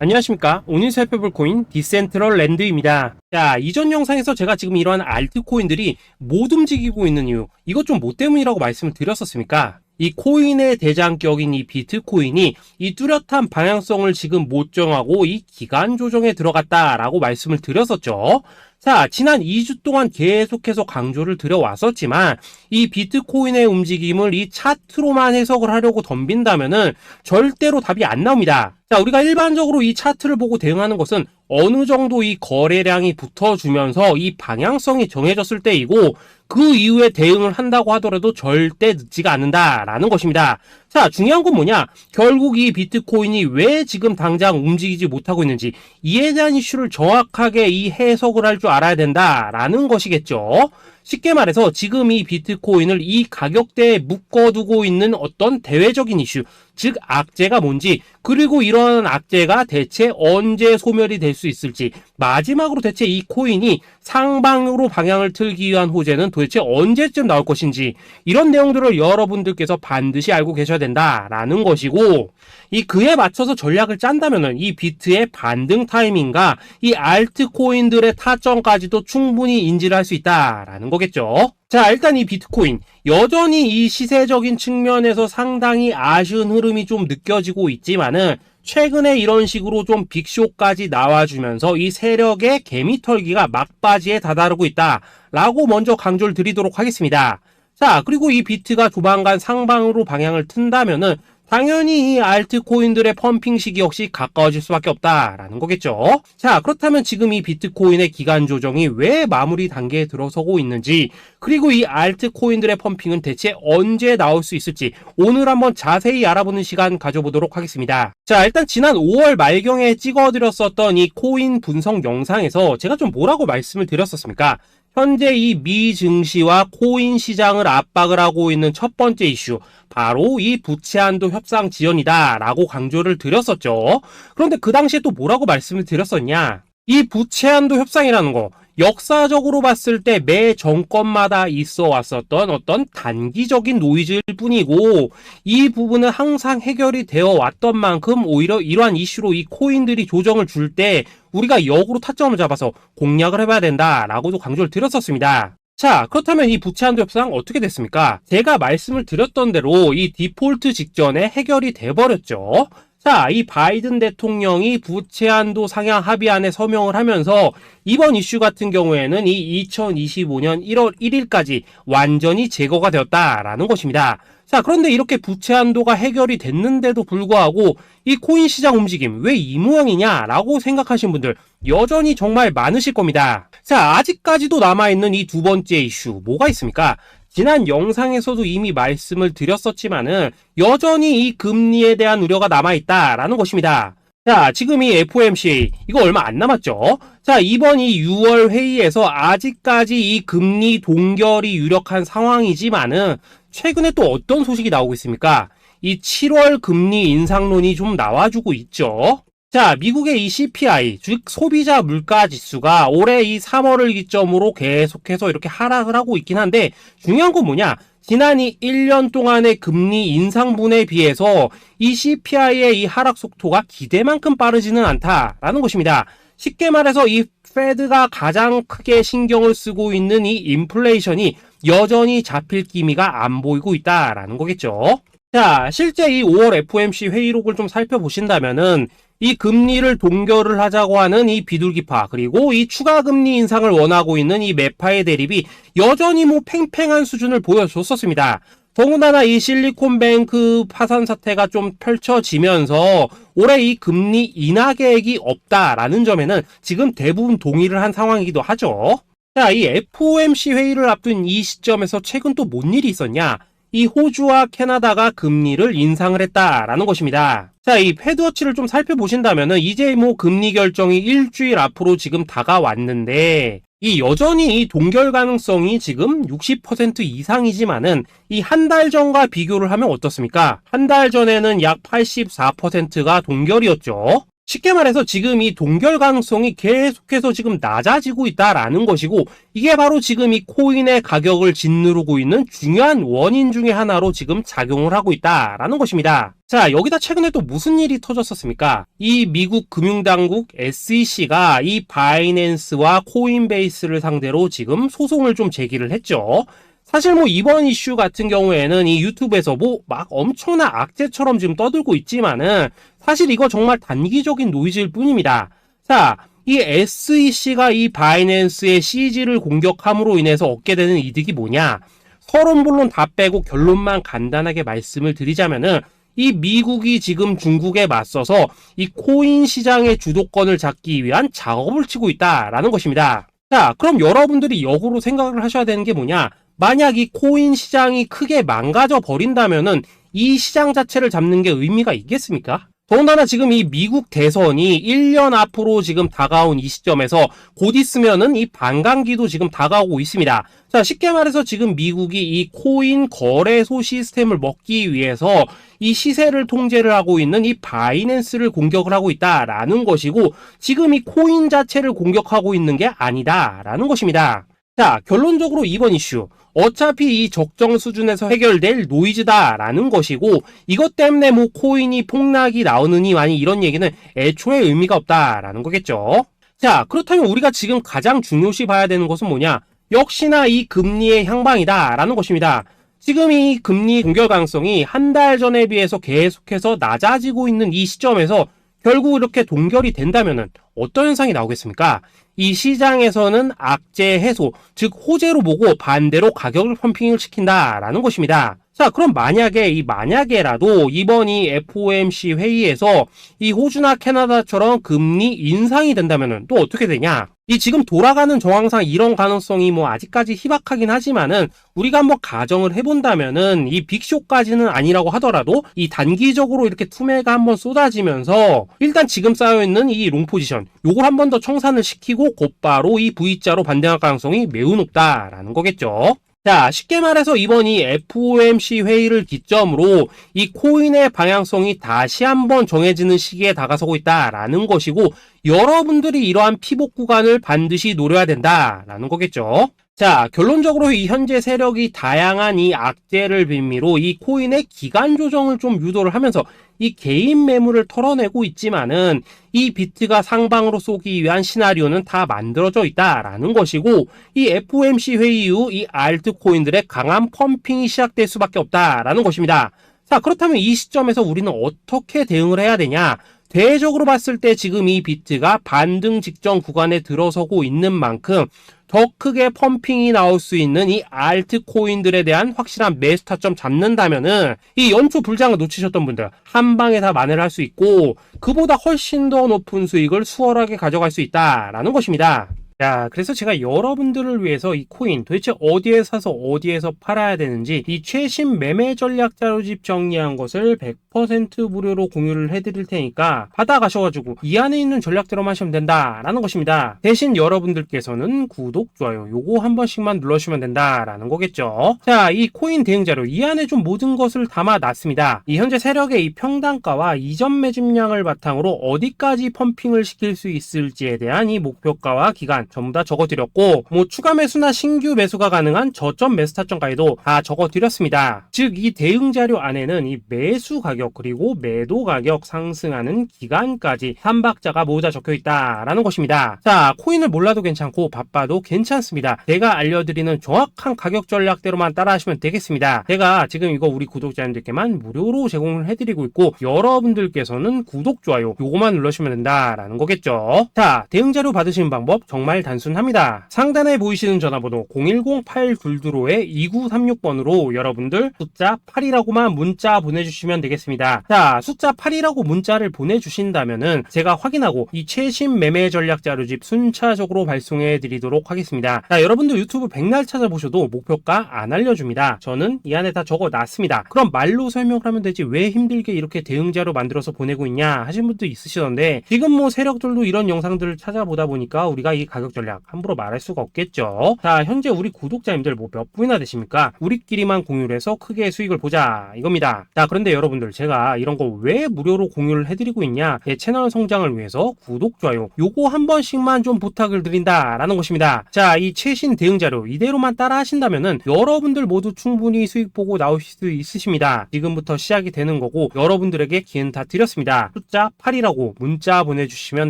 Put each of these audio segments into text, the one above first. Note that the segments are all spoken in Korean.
안녕하십니까. 오늘 살펴볼 코인 디센트럴랜드입니다. 자, 이전 영상에서 제가 지금 이러한 알트코인들이 못 움직이고 있는 이유, 이것 좀 뭐 때문이라고 말씀을 드렸었습니까? 이 코인의 대장격인 이 비트코인이 이 뚜렷한 방향성을 지금 못 정하고 이 기간 조정에 들어갔다라고 말씀을 드렸었죠. 자, 지난 2주 동안 계속해서 강조를 드려왔었지만 이 비트코인의 움직임을 이 차트로만 해석을 하려고 덤빈다면은 절대로 답이 안 나옵니다. 자, 우리가 일반적으로 이 차트를 보고 대응하는 것은 어느 정도 이 거래량이 붙어주면서 이 방향성이 정해졌을 때이고 그 이후에 대응을 한다고 하더라도 절대 늦지가 않는다라는 것입니다. 자, 중요한 건 뭐냐? 결국 이 비트코인이 왜 지금 당장 움직이지 못하고 있는지 이에 대한 이슈를 정확하게 이 해석을 할 줄 알아야 된다라는 것이겠죠. 쉽게 말해서 지금 이 비트코인을 이 가격대에 묶어두고 있는 어떤 대외적인 이슈, 즉 악재가 뭔지, 그리고 이런 악재가 대체 언제 소멸이 될 수 있을지, 마지막으로 대체 이 코인이 상방으로 방향을 틀기 위한 호재는 도대체 언제쯤 나올 것인지, 이런 내용들을 여러분들께서 반드시 알고 계셔야 된다라는 것이고, 이 그에 맞춰서 전략을 짠다면은 이 비트의 반등 타이밍과 이 알트코인들의 타점까지도 충분히 인지를 할 수 있다라는 거겠죠. 자, 일단 이 비트코인 여전히 이 시세적인 측면에서 상당히 아쉬운 흐름이 좀 느껴지고 있지만은 최근에 이런 식으로 좀 빅쇼까지 나와주면서 이 세력의 개미털기가 막바지에 다다르고 있다라고 먼저 강조를 드리도록 하겠습니다. 자, 그리고 이 비트가 조만간 상방으로 방향을 튼다면은 당연히 이 알트코인들의 펌핑 시기 역시 가까워질 수밖에 없다라는 거겠죠. 자, 그렇다면 지금 이 비트코인의 기간 조정이 왜 마무리 단계에 들어서고 있는지, 그리고 이 알트코인들의 펌핑은 대체 언제 나올 수 있을지 오늘 한번 자세히 알아보는 시간 가져보도록 하겠습니다. 자, 일단 지난 5월 말경에 찍어드렸었던 이 코인 분석 영상에서 제가 좀 뭐라고 말씀을 드렸었습니까? 현재 이 미 증시와 코인 시장을 압박을 하고 있는 첫 번째 이슈, 바로 이 부채 한도 협상 지연이다 라고 강조를 드렸었죠. 그런데 그 당시에 또 뭐라고 말씀을 드렸었냐? 이 부채 한도 협상이라는 거, 역사적으로 봤을 때 매 정권마다 있어 왔었던 어떤 단기적인 노이즈일 뿐이고, 이 부분은 항상 해결이 되어 왔던 만큼 오히려 이러한 이슈로 이 코인들이 조정을 줄 때 우리가 역으로 타점을 잡아서 공략을 해봐야 된다라고도 강조를 드렸었습니다. 자, 그렇다면 이 부채 한도 협상 어떻게 됐습니까? 제가 말씀을 드렸던 대로 이 디폴트 직전에 해결이 돼버렸죠. 자, 이 바이든 대통령이 부채 한도 상향 합의안에 서명을 하면서 이번 이슈 같은 경우에는 이 2025년 1월 1일까지 완전히 제거가 되었다라는 것입니다. 자, 그런데 이렇게 부채 한도가 해결이 됐는데도 불구하고 이 코인 시장 움직임 왜 이 모양이냐라고 생각하시는 분들 여전히 정말 많으실 겁니다. 자, 아직까지도 남아있는 이 두 번째 이슈 뭐가 있습니까? 지난 영상에서도 이미 말씀을 드렸었지만은 여전히 이 금리에 대한 우려가 남아있다라는 것입니다. 자, 지금 이 FOMC 이거 얼마 안 남았죠? 자, 이번 이 6월 회의에서 아직까지 이 금리 동결이 유력한 상황이지만은 최근에 또 어떤 소식이 나오고 있습니까? 이 7월 금리 인상론이 좀 나와주고 있죠. 자, 미국의 이 CPI, 즉 소비자 물가 지수가 올해 이 3월을 기점으로 계속해서 이렇게 하락을 하고 있긴 한데 중요한 건 뭐냐? 지난 이 1년 동안의 금리 인상분에 비해서 이 CPI의 이 하락 속도가 기대만큼 빠르지는 않다라는 것입니다. 쉽게 말해서 이 페드가 가장 크게 신경을 쓰고 있는 이 인플레이션이 여전히 잡힐 기미가 안 보이고 있다라는 거겠죠. 자, 실제 이 5월 FOMC 회의록을 좀 살펴보신다면은 이 금리를 동결을 하자고 하는 이 비둘기파, 그리고 이 추가 금리 인상을 원하고 있는 이 매파의 대립이 여전히 뭐 팽팽한 수준을 보여줬었습니다. 더군다나 이 실리콘뱅크 파산 사태가 좀 펼쳐지면서 올해 이 금리 인하 계획이 없다라는 점에는 지금 대부분 동의를 한 상황이기도 하죠. 자, 이 FOMC 회의를 앞둔 이 시점에서 최근 또 뭔 일이 있었냐? 이 호주와 캐나다가 금리를 인상을 했다라는 것입니다. 자, 이 패드워치를 좀 살펴보신다면은 이제 뭐 금리 결정이 일주일 앞으로 지금 다가왔는데 이 여전히 이 동결 가능성이 지금 60% 이상이지만은 이 한 달 전과 비교를 하면 어떻습니까? 한 달 전에는 약 84%가 동결이었죠. 쉽게 말해서 지금 이 동결 가능성이 계속해서 지금 낮아지고 있다라는 것이고, 이게 바로 지금 이 코인의 가격을 짓누르고 있는 중요한 원인 중에 하나로 지금 작용을 하고 있다라는 것입니다. 자, 여기다 최근에 또 무슨 일이 터졌었습니까? 이 미국 금융당국 SEC가 이 바이낸스와 코인베이스를 상대로 지금 소송을 좀 제기를 했죠. 사실 뭐 이번 이슈 같은 경우에는 이 유튜브에서 뭐 막 엄청난 악재처럼 지금 떠들고 있지만은 사실 이거 정말 단기적인 노이즈일 뿐입니다. 자, 이 SEC가 이 바이낸스의 CG를 공격함으로 인해서 얻게 되는 이득이 뭐냐? 서론본론 다 빼고 결론만 간단하게 말씀을 드리자면은, 이 미국이 지금 중국에 맞서서 이 코인 시장의 주도권을 잡기 위한 작업을 치고 있다라는 것입니다. 자, 그럼 여러분들이 역으로 생각을 하셔야 되는 게 뭐냐? 만약 이 코인 시장이 크게 망가져 버린다면은 이 시장 자체를 잡는 게 의미가 있겠습니까? 더군다나 지금 이 미국 대선이 1년 앞으로 지금 다가온 이 시점에서 곧 있으면은 이 반감기도 지금 다가오고 있습니다. 자, 쉽게 말해서 지금 미국이 이 코인 거래소 시스템을 먹기 위해서 이 시세를 통제를 하고 있는 이 바이낸스를 공격을 하고 있다라는 것이고, 지금 이 코인 자체를 공격하고 있는 게 아니다라는 것입니다. 자, 결론적으로 이번 이슈, 어차피 이 적정 수준에서 해결될 노이즈다라는 것이고, 이것 때문에 뭐 코인이 폭락이 나오느니 아니 이런 얘기는 애초에 의미가 없다라는 거겠죠. 자, 그렇다면 우리가 지금 가장 중요시 봐야 되는 것은 뭐냐? 역시나 이 금리의 향방이다라는 것입니다. 지금 이 금리 동결 가능성이 한 달 전에 비해서 계속해서 낮아지고 있는 이 시점에서 결국 이렇게 동결이 된다면은 어떤 현상이 나오겠습니까? 이 시장에서는 악재 해소, 즉 호재로 보고 반대로 가격을 펌핑을 시킨다라는 것입니다. 자, 그럼 만약에라도 이번 이 FOMC 회의에서 이 호주나 캐나다처럼 금리 인상이 된다면은 또 어떻게 되냐? 이 지금 돌아가는 정황상 이런 가능성이 뭐 아직까지 희박하긴 하지만은, 우리가 한번 가정을 해본다면은 이 빅쇼까지는 아니라고 하더라도 이 단기적으로 이렇게 투매가 한번 쏟아지면서 일단 지금 쌓여있는 이 롱 포지션 요걸 한 번 더 청산을 시키고 곧바로 이 V자로 반등할 가능성이 매우 높다라는 거겠죠. 자, 쉽게 말해서 이번 이 FOMC 회의를 기점으로 이 코인의 방향성이 다시 한번 정해지는 시기에 다가서고 있다라는 것이고, 여러분들이 이러한 피복 구간을 반드시 노려야 된다라는 거겠죠. 자, 결론적으로 이 현재 세력이 다양한 이 악재를 빌미로 이 코인의 기간 조정을 좀 유도를 하면서 이 개인 매물을 털어내고 있지만은, 이 비트가 상방으로 쏘기 위한 시나리오는 다 만들어져 있다라는 것이고, 이 FOMC 회의 이후 이 알트코인들의 강한 펌핑이 시작될 수밖에 없다라는 것입니다. 자, 그렇다면 이 시점에서 우리는 어떻게 대응을 해야 되냐? 대외적으로 봤을 때 지금 이 비트가 반등 직전 구간에 들어서고 있는 만큼 더 크게 펌핑이 나올 수 있는 이 알트코인들에 대한 확실한 매수 타점 잡는다면은 이 연초 불장을 놓치셨던 분들 한 방에 다 만회를 할 수 있고, 그보다 훨씬 더 높은 수익을 수월하게 가져갈 수 있다라는 것입니다. 자, 그래서 제가 여러분들을 위해서 이 코인 도대체 어디에 사서 어디에서 팔아야 되는지 이 최신 매매 전략 자료집 정리한 것을 100% 무료로 공유를 해드릴 테니까 받아가셔가지고 이 안에 있는 전략대로만 하시면 된다라는 것입니다. 대신 여러분들께서는 구독, 좋아요 요거 한 번씩만 눌러주시면 된다라는 거겠죠. 자, 이 코인 대응 자료 이 안에 좀 모든 것을 담아놨습니다. 이 현재 세력의 이 평단가와 이전 매집량을 바탕으로 어디까지 펌핑을 시킬 수 있을지에 대한 이 목표가와 기간 전부 다 적어드렸고, 뭐 추가 매수나 신규 매수가 가능한 저점 매수 타점까지도 다 적어드렸습니다. 즉 이 대응 자료 안에는 이 매수 가격 그리고 매도 가격 상승하는 기간까지 3박자가 모두 다 적혀있다라는 것입니다. 자, 코인을 몰라도 괜찮고 바빠도 괜찮습니다. 제가 알려드리는 정확한 가격 전략대로만 따라하시면 되겠습니다. 제가 지금 이거 우리 구독자님들께만 무료로 제공을 해드리고 있고, 여러분들께서는 구독, 좋아요 요거만 눌러주시면 된다라는 거겠죠. 자, 대응 자료 받으시는 방법 정말 단순합니다. 상단에 보이시는 전화번호 010-822-2936번으로 여러분들 숫자 8이라고만 문자 보내주시면 되겠습니다. 자, 숫자 8이라고 문자를 보내주신다면은 제가 확인하고 이 최신 매매 전략 자료집 순차적으로 발송해 드리도록 하겠습니다. 자, 여러분들 유튜브 백날 찾아보셔도 목표가 안 알려줍니다. 저는 이 안에 다 적어놨습니다. 그럼 말로 설명을 하면 되지 왜 힘들게 이렇게 대응 자료 만들어서 보내고 있냐 하신 분도 있으시던데, 지금 뭐 세력들도 이런 영상들을 찾아보다 보니까 우리가 이 가격 전략 함부로 말할 수가 없겠죠. 자, 현재 우리 구독자님들 뭐 몇 분이나 되십니까? 우리끼리만 공유를 해서 크게 수익을 보자 이겁니다. 자, 그런데 여러분들 제가 이런 거 왜 무료로 공유를 해드리고 있냐, 제 채널 성장을 위해서 구독, 좋아요 요거 한 번씩만 좀 부탁을 드린다 라는 것입니다. 자, 이 최신 대응 자료 이대로만 따라 하신다면은 여러분들 모두 충분히 수익 보고 나오실 수 있으십니다. 지금부터 시작이 되는 거고 여러분들에게 기회는 다 드렸습니다. 숫자 8이라고 문자 보내주시면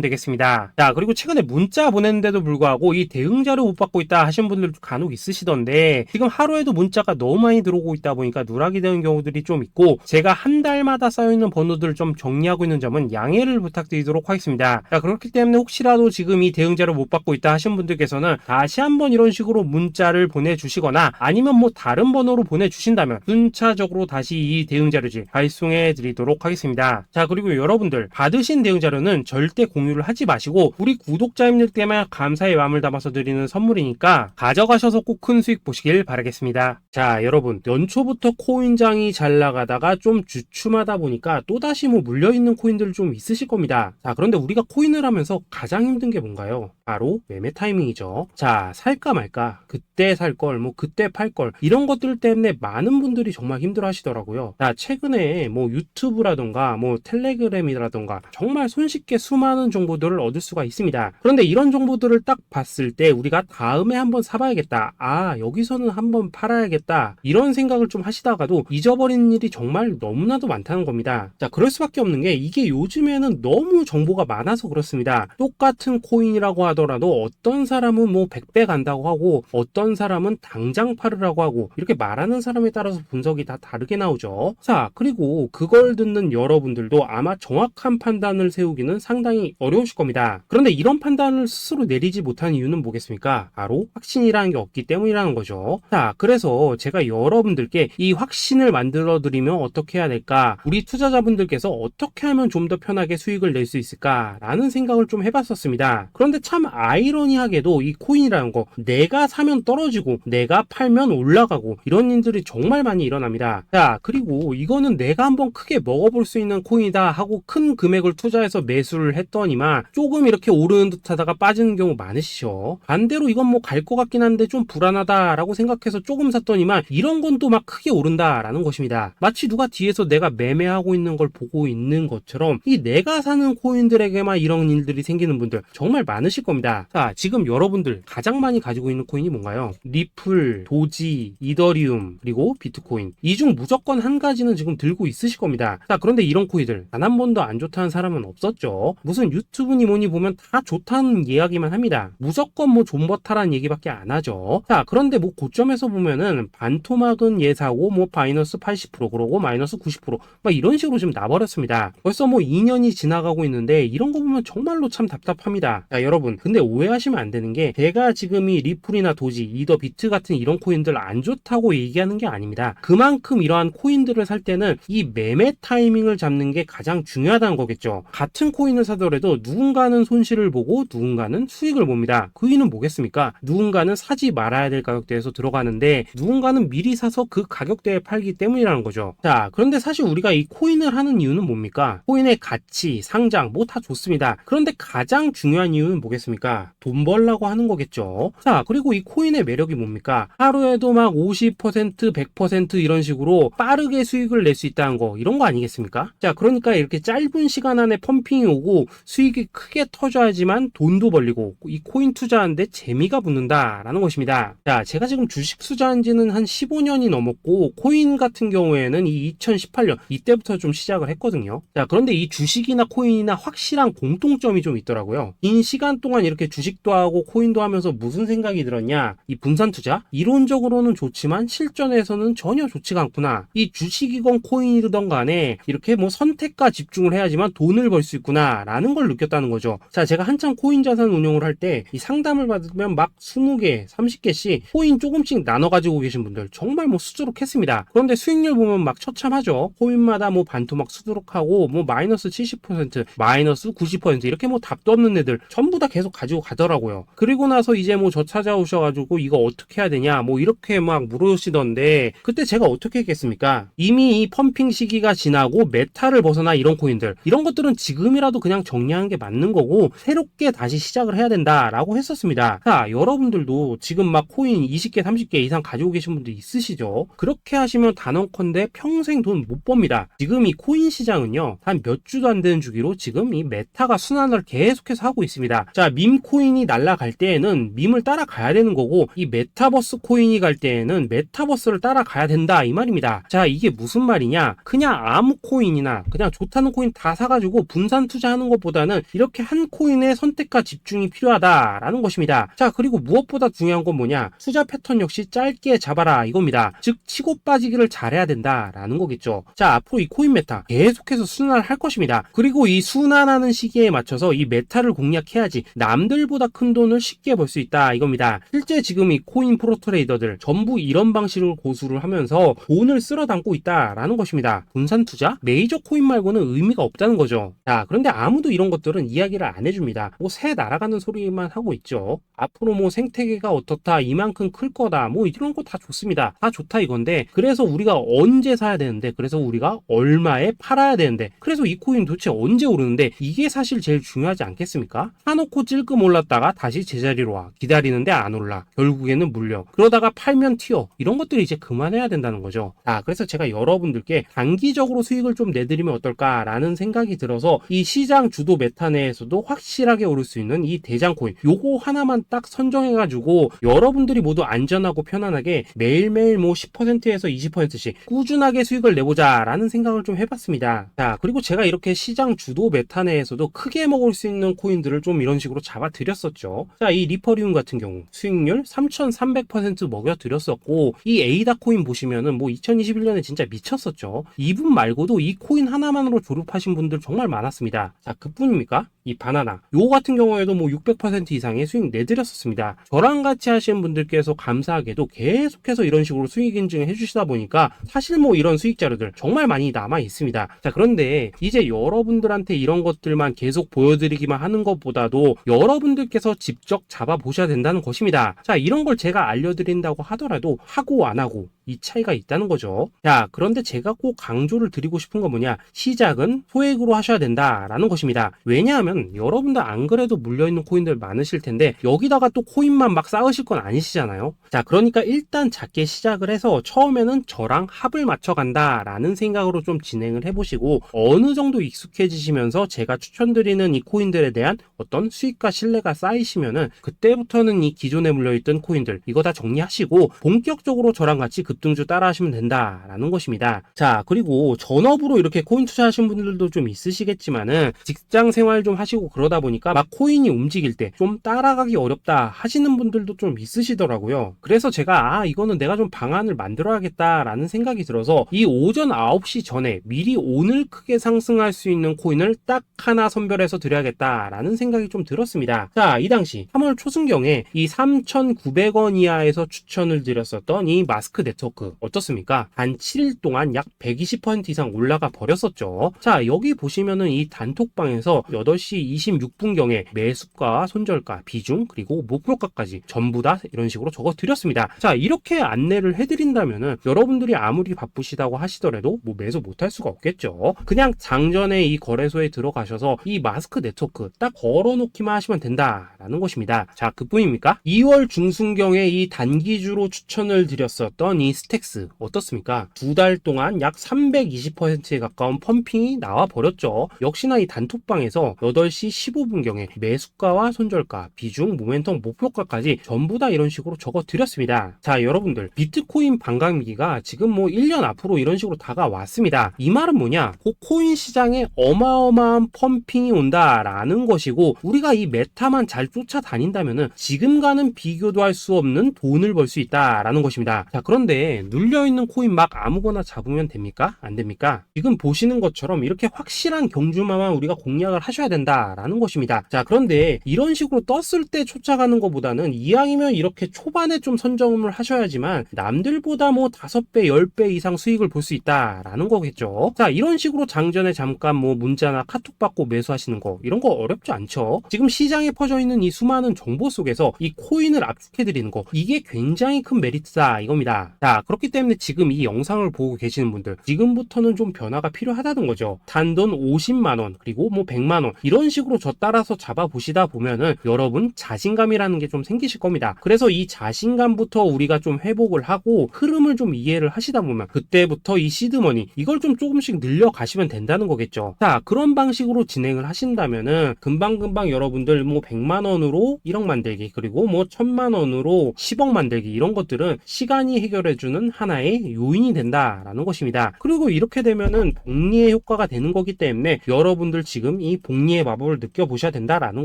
되겠습니다. 자, 그리고 최근에 문자 보냈는데도 불구하고 이 대응 자료 못 받고 있다 하신 분들도 간혹 있으시던데, 지금 하루에도 문자가 너무 많이 들어오고 있다 보니까 누락이 되는 경우들이 좀 있고, 제가 한 달마다 쌓여있는 번호들을 좀 정리하고 있는 점은 양해를 부탁드리도록 하겠습니다. 자, 그렇기 때문에 혹시라도 지금 이 대응 자료 못 받고 있다 하신 분들께서는 다시 한번 이런 식으로 문자를 보내주시거나 아니면 뭐 다른 번호로 보내주신다면 순차적으로 다시 이 대응 자료지 발송해 드리도록 하겠습니다. 자, 그리고 여러분들 받으신 대응 자료는 절대 공유를 하지 마시고 우리 구독자님들께만 감사의 마음을 담아서 드리는 선물이니까 가져가셔서 꼭 큰 수익 보시길 바라겠습니다. 자, 여러분 연초부터 코인장이 잘 나가다가 좀 주춤하다 보니까 또다시 뭐 물려있는 코인들 좀 있으실 겁니다. 자, 그런데 우리가 코인을 하면서 가장 힘든 게 뭔가요? 바로 매매 타이밍이죠. 자, 살까 말까, 그때 살 걸, 뭐 그때 팔 걸, 이런 것들 때문에 많은 분들이 정말 힘들어 하시더라고요. 자, 최근에 뭐 유튜브라던가 뭐 텔레그램이라던가 정말 손쉽게 수많은 정보들을 얻을 수가 있습니다. 그런데 이런 정보들을 딱 봤을 때 우리가 다음에 한번 사봐야겠다, 아 여기서는 한번 팔아야겠다, 이런 생각을 좀 하시다가도 잊어버리는 일이 정말 너무나도 많다는 겁니다. 자, 그럴 수밖에 없는 게 이게 요즘에는 너무 정보가 많아서 그렇습니다. 똑같은 코인이라고 하더라도 어떤 사람은 뭐 100배 간다고 하고 어떤 사람은 당장 팔으라고 하고, 이렇게 말하는 사람에 따라서 분석이 다 다르게 나오죠. 자, 그리고 그걸 듣는 여러분들도 아마 정확한 판단을 세우기는 상당히 어려우실 겁니다. 그런데 이런 판단을 스스로 내리지 못한 이유는 뭐겠습니까? 바로 확신이라는 게 없기 때문이라는 거죠. 자, 그래서 제가 여러분들께 이 확신을 만들어 드리면 어떻게 해야 될까, 우리 투자자분들께서 어떻게 하면 좀 더 편하게 수익을 낼 수 있을까 라는 생각을 좀 해봤었습니다. 그런데 참 아이러니하게도 이 코인이라는 거 내가 사면 떨어지고 내가 팔면 올라가고 이런 일들이 정말 많이 일어납니다. 자, 그리고 이거는 내가 한번 크게 먹어볼 수 있는 코인이다 하고 큰 금액을 투자해서 매수를 했더니만 조금 이렇게 오르는 듯 하다가 빠지는 경우 많으시죠. 반대로 이건 뭐 갈 것 같긴 한데 좀 불안하다 라고 생각해서 조금 샀더니만 이런 건 또 막 크게 오른다 라는 것입니다. 마치 누가 뒤에서 내가 매매하고 있는 걸 보고 있는 것처럼 이 내가 사는 코인들에게만 이런 일들이 생기는 분들 정말 많으실 겁니다. 자, 지금 여러분들 가장 많이 가지고 있는 코인이 뭔가요? 리플, 도지, 이더리움, 그리고 비트코인. 이 중 무조건 한 가지는 지금 들고 있으실 겁니다. 자, 그런데 이런 코인들 단 한 번도 안 좋다는 사람은 없었죠. 무슨 유튜브니 뭐니 보면 다 좋다는 이야기만 합니다. 무조건 뭐 존버타라는 얘기밖에 안 하죠. 자, 그런데 뭐 고점에서 보면은 반토막은 예사고 뭐 마이너스 80% 그러고 마이너스 90%막 이런 식으로 지금 나버렸습니다. 벌써 뭐 2년이 지나가고 있는데 이런 거 보면 정말로 참 답답합니다. 자, 여러분 근데 오해하시면 안 되는 게 제가 지금 이 리플이나 도지, 이더, 비트 같은 이런 코인들 안 좋다고 얘기하는 게 아닙니다. 그만큼 이러한 코인들을 살 때는 이 매매 타이밍을 잡는 게 가장 중요하다는 거겠죠. 같은 코인을 사더라도 누군가는 손실을 보고 누군가는 수익을 봅니다. 그 이유는 뭐겠습니까? 누군가는 사지 말아야 될 가격대에서 들어가는데 누군가는 미리 사서 그 가격대에 팔기 때문이라는 거죠. 자, 그런데 사실 우리가 이 코인을 하는 이유는 뭡니까? 코인의 가치, 상장 뭐 다 좋습니다. 그런데 가장 중요한 이유는 뭐겠습니까? 돈 벌라고 하는 거겠죠. 자, 그리고 이 코인의 매력이 뭡니까? 하루에도 막 50%, 100% 이런 식으로 빠르게 수익을 낼 수 있다는 거, 이런 거 아니겠습니까? 자, 그러니까 이렇게 짧은 시간 안에 펌핑이 오고 수익이 크게 터져야지만 돈도 벌리고 이 코인 투자하는데 재미가 붙는다라는 것입니다. 자, 제가 지금 주식 투자한 지는 한 15년이 넘었고 코인 같은 경우에는 이 2018년 이때부터 좀 시작을 했거든요. 자, 그런데 이 주식이나 코인이나 확실한 공통점이 좀 있더라고요. 긴 시간 동안 이렇게 주식도 하고 코인도 하면서 무슨 생각이 들었냐? 이 분산 투자? 이론적으로는 좋지만 실전에서는 전혀 좋지가 않구나. 이 주식이건 코인이든 간에 이렇게 뭐 선택과 집중을 해야지만 돈을 벌 수 있구나 라는 걸 느꼈다는 거죠. 자, 제가 한창 코인 자산 운용을 할 때 이 상담을 받으면 막 20개, 30개씩 코인 조금씩 나눠 가지고 계신 분들 정말 뭐 수두룩했습니다. 그런데 수익률 보면 막 처참하죠. 코인마다 뭐 반토막 수두룩하고 뭐 마이너스 70%, 마이너스 90% 이렇게 뭐 답도 없는 애들 전부 다 계속 가지고 가더라고요. 그리고 나서 이제 뭐 저 찾아오셔가지고 이거 어떻게 해야 되냐 뭐 이렇게 막 물으시던데, 그때 제가 어떻게 했겠습니까? 이미 이 펌핑 시기가 지나고 메타를 벗어나 이런 코인들, 이런 것들은 지금이라도 그냥 정리하는 게 맞는 거고 새롭게 다시 시작을 해야 된다라고 했었습니다. 자, 여러분들도 지금 막 코인 20개, 30개 이상 가지고 계신 분들 있으시죠? 그렇게 하시면 단언컨대 평생 돈 못 이겁니다. 지금 이 코인 시장은요, 한 몇 주도 안 되는 주기로 지금 이 메타가 순환을 계속해서 하고 있습니다. 자, 밈 코인이 날아갈 때에는 밈을 따라가야 되는 거고, 이 메타버스 코인이 갈 때에는 메타버스를 따라가야 된다, 이 말입니다. 자, 이게 무슨 말이냐? 그냥 아무 코인이나 그냥 좋다는 코인 다 사가지고 분산 투자하는 것보다는 이렇게 한 코인의 선택과 집중이 필요하다라는 것입니다. 자, 그리고 무엇보다 중요한 건 뭐냐? 투자 패턴 역시 짧게 잡아라, 이겁니다. 즉 치고 빠지기를 잘해야 된다라는 거겠죠. 자, 앞으로 이 코인 메타 계속해서 순환할 것입니다. 그리고 이 순환하는 시기에 맞춰서 이 메타를 공략해야지 남들보다 큰 돈을 쉽게 벌 수 있다, 이겁니다. 실제 지금 이 코인 프로 트레이더들 전부 이런 방식으로 고수를 하면서 돈을 쓸어 담고 있다라는 것입니다. 분산 투자? 메이저 코인 말고는 의미가 없다는 거죠. 자, 그런데 아무도 이런 것들은 이야기를 안 해줍니다. 뭐 새 날아가는 소리만 하고 있죠. 앞으로 뭐 생태계가 어떻다, 이만큼 클 거다, 뭐 이런 거 다 좋습니다. 다 좋다 이건데, 그래서 우리가 언제 사야 되는데, 그래서 우리가 얼마에 팔아야 되는데, 그래서 이 코인 도대체 언제 오르는데, 이게 사실 제일 중요하지 않겠습니까? 사놓고 찔끔 올랐다가 다시 제자리로 와, 기다리는데 안 올라, 결국에는 물려, 그러다가 팔면 튀어, 이런 것들이 이제 그만해야 된다는 거죠. 자, 그래서 제가 여러분들께 단기적으로 수익을 좀 내드리면 어떨까라는 생각이 들어서 이 시장 주도 메타 내에서도 확실하게 오를 수 있는 이 대장 코인, 요거 하나만 딱 선정해가지고 여러분들이 모두 안전하고 편안하게 매일매일 뭐 10%에서 20%씩 꾸준하게 수익을 내보자 라는 생각을 좀 해봤습니다. 자, 그리고 제가 이렇게 시장 주도 메타 내에서도 크게 먹을 수 있는 코인들을 좀 이런 식으로 잡아드렸었죠. 자, 이 리퍼리움 같은 경우 수익률 3300% 먹여드렸었고, 이 에이다 코인 보시면은 뭐 2021년에 진짜 미쳤었죠. 이분 말고도 이 코인 하나만으로 졸업하신 분들 정말 많았습니다. 자, 그뿐입니까? 이 바나나 요 같은 경우에도 뭐 600% 이상의 수익 내드렸었습니다. 저랑 같이 하시는 분들께서 감사하게도 계속해서 이런 식으로 수익 인증을 해주시다 보니까 사실 뭐 이런 수익 자료들 정말 많이 남아 있습니다. 자, 그런데 이제 여러분들한테 이런 것들만 계속 보여드리기만 하는 것보다도 여러분들께서 직접 잡아보셔야 된다는 것입니다. 자, 이런 걸 제가 알려드린다고 하더라도 하고 안 하고 이 차이가 있다는 거죠. 자, 그런데 제가 꼭 강조를 드리고 싶은 건 뭐냐? 시작은 소액으로 하셔야 된다라는 것입니다. 왜냐하면 여러분들 안 그래도 물려있는 코인들 많으실 텐데 여기다가 또 코인만 막 쌓으실 건 아니시잖아요. 자, 그러니까 일단 작게 시작을 해서 처음에는 저랑 합을 맞춰간다라는 생각으로 좀 진행을 해보시고, 어느 정도 익숙해지시면서 제가 추천드리는 이 코인들에 대한 어떤 수익과 신뢰가 쌓이시면은 그때부터는 이 기존에 물려있던 코인들 이거 다 정리하시고 본격적으로 저랑 같이 급등주 따라 하시면 된다라는 것입니다. 자, 그리고 전업으로 이렇게 코인 투자하신 분들도 좀 있으시겠지만은 직장 생활 좀 하시고 그러다 보니까 막 코인이 움직일 때 좀 따라가기 어렵다 하시는 분들도 좀 있으시더라고요. 그래서 제가 이거는 내가 좀 방안을 만들어야겠다라는 생각이 들어서 이 오전 9시 전에 미리 오늘 크게 상승할 수 있는 코인을 딱 하나 선별해서 드려야겠다라는 생각이 좀 들었습니다. 자, 이 당시 3월 초순경에 이 3,900원 이하에서 추천을 드렸었던 이 마스크 네트워크 어떻습니까? 한 7일 동안 약 120% 이상 올라가 버렸었죠. 자, 여기 보시면은 이 단톡방에서 8시 26분경에 매수가, 손절가, 비중, 그리고 목표가까지 전부 다 이런 식으로 적어 드렸습니다. 자, 이렇게 안내를 해드린다면은 여러분들이 아무리 바쁘시다고 하시더라도 뭐 매수 못할 수가 없겠죠. 그냥 장전에 이 거래소에 들어가셔서 이 마스크 네트워크 딱 걸어놓기만 하시면 된다라는 것입니다. 자, 그뿐입니까? 2월 중순경에 이 단기주로 추천을 드렸었던 이 스택스 어떻습니까? 2달 동안 약 320%에 가까운 펌핑이 나와 버렸죠. 역시나 이 단톡방에서 8시 15분경에 매수가와 손절가, 비중, 모멘텀, 목표가까지 전부 다 이런 식으로 적어 드렸습니다. 자, 여러분들 비트코인 반감기가 지금 뭐 1년 앞으로 이런 식으로 다가왔습니다. 이 말은 뭐냐? 그 코인 시장에 어마어마한 펌핑이 온다라는 것이고, 우리가 이 메타만 잘 쫓아다닌다면은 지금과는 비교도 할 수 없는 돈을 벌 수 있다라는 것입니다. 자, 그런데 눌려있는 코인 막 아무거나 잡으면 됩니까? 안 됩니까? 지금 보시는 것처럼 이렇게 확실한 경주마만 우리가 공략을 하셔야 된다라는 것입니다. 자, 그런데 이런 식으로 떴을 때 쫓아가는 것보다는 이왕이면 이렇게 초반에 좀 선점을 하셔야지만 남들보다 뭐 5배, 10배 이상 수익을 볼 수 있다라는 거겠죠. 자, 이런 식으로 장전에 잠깐 뭐 문자나 카톡 받고 매수하시는 거 이런 거 어렵지 않죠. 그쵸? 지금 시장에 퍼져 있는 이 수많은 정보 속에서 이 코인을 압축해드리는 거, 이게 굉장히 큰 메리트다 이겁니다. 자, 그렇기 때문에 지금 이 영상을 보고 계시는 분들, 지금부터는 좀 변화가 필요하다는 거죠. 단돈 50만원, 그리고 뭐 100만원, 이런 식으로 저 따라서 잡아보시다 보면은 여러분 자신감이라는 게 좀 생기실 겁니다. 그래서 이 자신감부터 우리가 좀 회복을 하고 흐름을 좀 이해를 하시다 보면 그때부터 이 시드머니, 이걸 좀 조금씩 늘려가시면 된다는 거겠죠. 자, 그런 방식으로 진행을 하신다면은 금방금방 여러분들 뭐 100만원으로 1억 만들기, 그리고 뭐 1000만원으로 10억 만들기, 이런 것들은 시간이 해결해주는 하나의 요인이 된다라는 것입니다. 그리고 이렇게 되면은 복리의 효과가 되는 거기 때문에 여러분들 지금 이 복리의 마법을 느껴보셔야 된다라는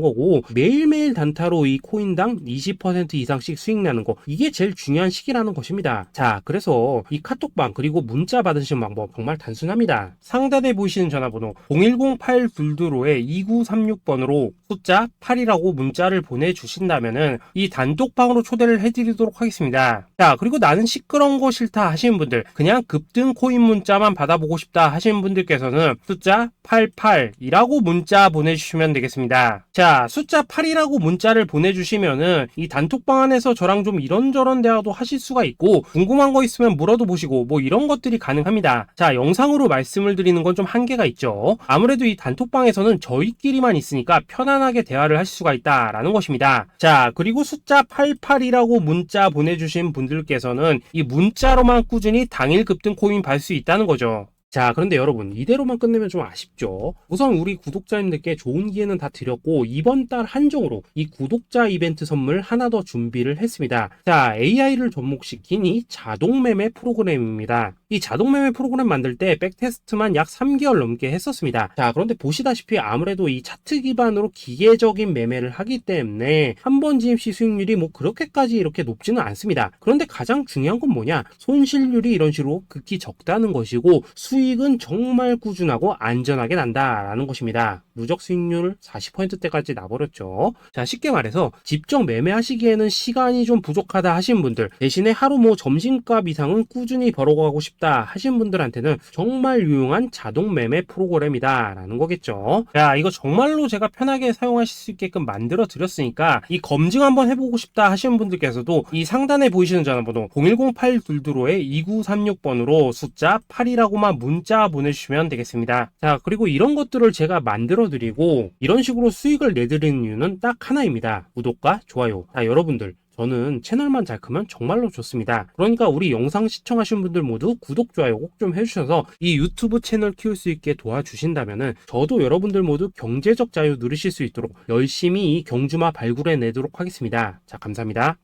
거고, 매일매일 단타로 이 코인당 20% 이상씩 수익 나는 거, 이게 제일 중요한 시기라는 것입니다. 자, 그래서 이 카톡방 그리고 문자 받으시는 방법 정말 단순합니다. 상단에 보이시는 전화번호 010-8222-2936번으로 숫자 8이라고 문자를 보내주신다면은 이 단톡방으로 초대를 해드리도록 하겠습니다. 자, 그리고 나는 시끄러운 거 싫다 하시는 분들, 그냥 급등 코인 문자만 받아보고 싶다 하시는 분들께서는 숫자 88이라고 문자 보내주시면 되겠습니다. 자, 숫자 8이라고 문자를 보내주시면은 이 단톡방 안에서 저랑 좀 이런저런 대화도 하실 수가 있고, 궁금한 거 있으면 물어도 보시고 뭐 이런 것들이 가능합니다. 자, 영상으로 말씀을 드리는 건 좀 한계가 있죠. 아무래도 이 단톡방에서는 저희끼리만 있으니까 편안하게 대화를 하실 수가 있다라는 것입니다. 자, 그리고 숫자 88이라고 문자 보내주신 분들께서는 이 문자로만 꾸준히 당일 급등 코인 받을 수 있다는 거죠. 자, 그런데 여러분, 이대로만 끝내면 좀 아쉽죠. 우선 우리 구독자님들께 좋은 기회는 다 드렸고, 이번 달 한정으로 이 구독자 이벤트 선물 하나 더 준비를 했습니다. 자, AI를 접목시킨 이 자동 매매 프로그램입니다. 이 자동 매매 프로그램 만들 때 백테스트만 약 3개월 넘게 했었습니다. 자, 그런데 보시다시피 아무래도 이 차트 기반으로 기계적인 매매를 하기 때문에 한 번 진입 시 수익률이 뭐 그렇게까지 이렇게 높지는 않습니다. 그런데 가장 중요한 건 뭐냐? 손실률이 이런 식으로 극히 적다는 것이고, 수익은 정말 꾸준하고 안전하게 난다라는 것입니다. 누적 수익률 40%대까지 나버렸죠. 자, 쉽게 말해서 직접 매매하시기에는 시간이 좀 부족하다 하시는 분들, 대신에 하루 뭐 점심값 이상은 꾸준히 벌어가고 싶다 하시는 분들한테는 정말 유용한 자동 매매 프로그램이다 라는 거겠죠. 자, 이거 정말로 제가 편하게 사용하실 수 있게끔 만들어 드렸으니까 이 검증 한번 해보고 싶다 하시는 분들께서도 이 상단에 보이시는 전화번호 010-8222-2936번으로 숫자 8이라고만 문자 보내주시면 되겠습니다. 자, 그리고 이런 것들을 제가 만들어 드리고 이런 식으로 수익을 내드리는 이유는 딱 하나입니다. 구독과 좋아요. 자, 여러분들, 저는 채널만 잘 크면 정말로 좋습니다. 그러니까 우리 영상 시청하신 분들 모두 구독, 좋아요 꼭 좀 해주셔서 이 유튜브 채널 키울 수 있게 도와주신다면은 저도 여러분들 모두 경제적 자유 누리실 수 있도록 열심히 이 경주마 발굴해 내도록 하겠습니다. 자, 감사합니다.